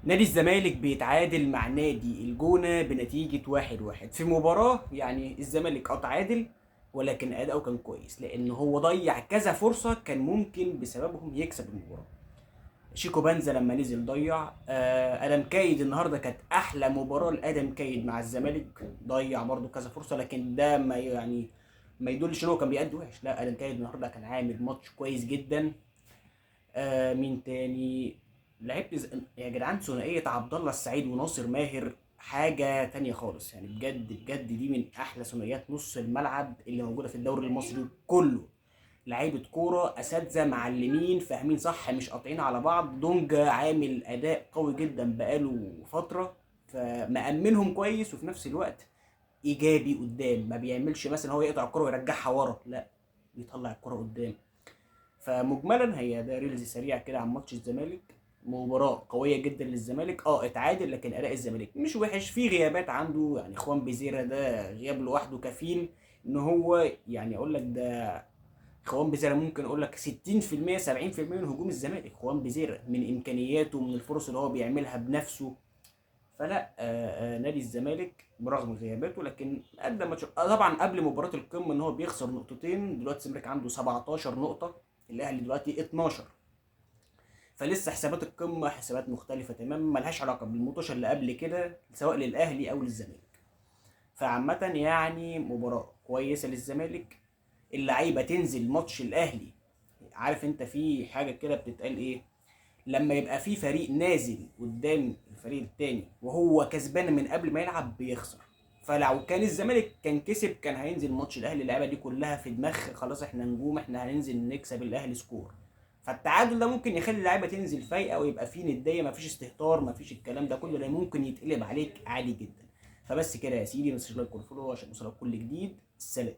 نادي الزمالك بيتعادل مع نادي الجونة بنتيجة 1-1 في مباراة. يعني الزمالك تعادل، ولكن أداؤه كان كويس لأن هو ضيع كذا فرصة كان ممكن بسببهم يكسب المباراة. شيكو بنزا لما نزل ضيع. ادم كايد النهارده كانت احلى مباراه لادم كايد مع الزمالك، ضيع برده كذا فرصه، لكن ده ما يدلش ان هو كان بيأدي وحش. لا، ادم كايد النهارده كان عامل ماتش كويس جدا. مين تاني؟ يا جدعان، ثنائيه عبد الله السعيد وناصر ماهر حاجه تانية خالص. يعني بجد بجد دي من احلى ثنائيات نص الملعب اللي موجوده في الدوري المصري كله. لعيبه كوره اساتذه معلمين فاهمين صح، مش قاطعين على بعض. دونجا عامل اداء قوي جدا بقاله فتره، فمأمنهم كويس، وفي نفس الوقت ايجابي قدام. ما بيعملش مثلا هو يقطع الكره ويرجعها ورا، لا، بيطلع الكره قدام. فمجملا هي ده ريلز سريع كده عن ماتش الزمالك. مباراة قوية جدا للزمالك. اتعادل، لكن اداء الزمالك مش وحش. في غيابات عنده، يعني خوان بيزيرا ده غياب لوحده كفيل ان هو، يعني اقول لك ده، خوان بيزيرا ممكن اقول لك 60% 70% من هجوم الزمالك. خوان بيزيرا من امكانياته، من الفرص اللي هو بيعملها بنفسه. فلا، نادي الزمالك برغم غياباته لكن قدم ماتش. طبعا قبل مباراه القمه ان هو بيخسر نقطتين. دلوقتي الزمالك عنده 17 نقطه، الاهلي دلوقتي 12. فلسه حسابات القمه حسابات مختلفه تماما، ملهاش علاقه بالمطوشه اللي قبل كده سواء للاهلي او للزمالك. فعامه يعني مباراه كويسه للزمالك. اللعيبه تنزل ماتش الاهلي. عارف انت في حاجه كده بتتقال ايه؟ لما يبقى في فريق نازل قدام الفريق التاني وهو كسبان من قبل ما يلعب بيخسر. فلو كان الزمالك كان كسب كان هينزل ماتش الاهلي، اللعيبه دي كلها في دماغ خلاص احنا نجوم، احنا هننزل نكسب الاهلي سكور. فالتعادل ده ممكن يخلي اللعيبه تنزل فايقه ويبقى في نديه، مفيش استهتار، مفيش الكلام ده كله، ده ممكن يتقلب عليك عادي جدا. فبس كده يا سيدي، ما تنساش لايك وفولو عشان يوصلك كل جديد. سلام.